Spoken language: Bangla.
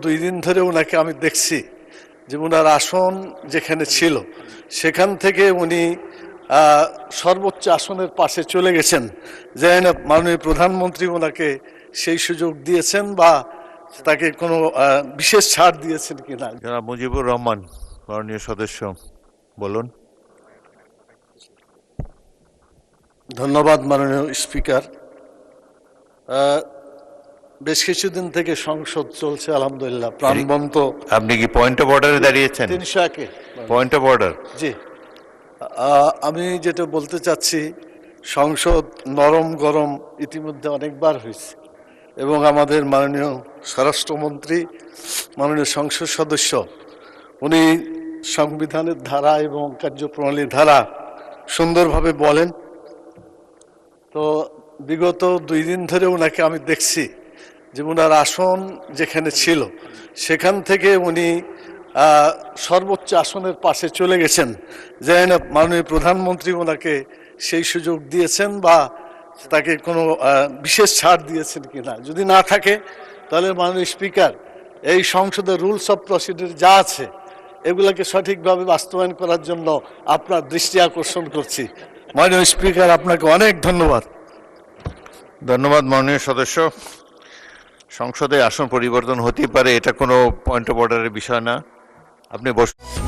2 দিন ধরে ওনাকে আমি দেখছি যে ওনার আসন যেখানে ছিল সেখান থেকে উনি সর্বোচ্চ আসনের পাশে চলে গেছেন, যেন মাননীয় প্রধানমন্ত্রী ওনাকে সেই সুযোগ দিয়েছেন বা তাকে কোনো বিশেষ ছাড় দিয়েছেন কিনা। জনাব মুজিবুর রহমান, মাননীয় সদস্য, বলুন। ধন্যবাদ মাননীয় স্পিকার। বেশ কিছুদিন থেকে সংসদ চলছে আলহামদুলিল্লাহ প্রাণবন্ত। আপনি কি পয়েন্ট অফ অর্ডারে দাঁড়িয়েছেন? 301-এ পয়েন্ট অফ অর্ডার। জি, আমি যেটা বলতে চাচ্ছি, সংসদ নরম গরম ইতিমধ্যে অনেকবার হয়েছে এবং আমাদের মাননীয় স্বরাষ্ট্রমন্ত্রী, মাননীয় সংসদ সদস্য, উনি সংবিধানের ধারা এবং কার্যপ্রণালীর ধারা সুন্দরভাবে বলেন। তো বিগত 2 দিন ধরে ওনাকে আমি দেখছি যে ওনার আসন যেখানে ছিল সেখান থেকে উনি সর্বোচ্চ আসনের পাশে চলে গেছেন, যেন মাননীয় প্রধানমন্ত্রী ওনাকে সেই সুযোগ দিয়েছেন বা তাকে কোনো বিশেষ ছাড় দিয়েছেন কিনা। যদি না থাকে তাহলে মাননীয় স্পিকার, এই সংসদের রুলস অফ প্রসিডিউর যা আছে এগুলোকে সঠিকভাবে বাস্তবায়ন করার জন্য আপনার দৃষ্টি আকর্ষণ করছি। মাননীয় স্পিকার, আপনাকে অনেক ধন্যবাদ। ধন্যবাদ মাননীয় সদস্য। সংসদে আসন পরিবর্তন হতেই পারে, এটা কোনো পয়েন্ট অফ অর্ডারের বিষয় না। আপনি বসুন।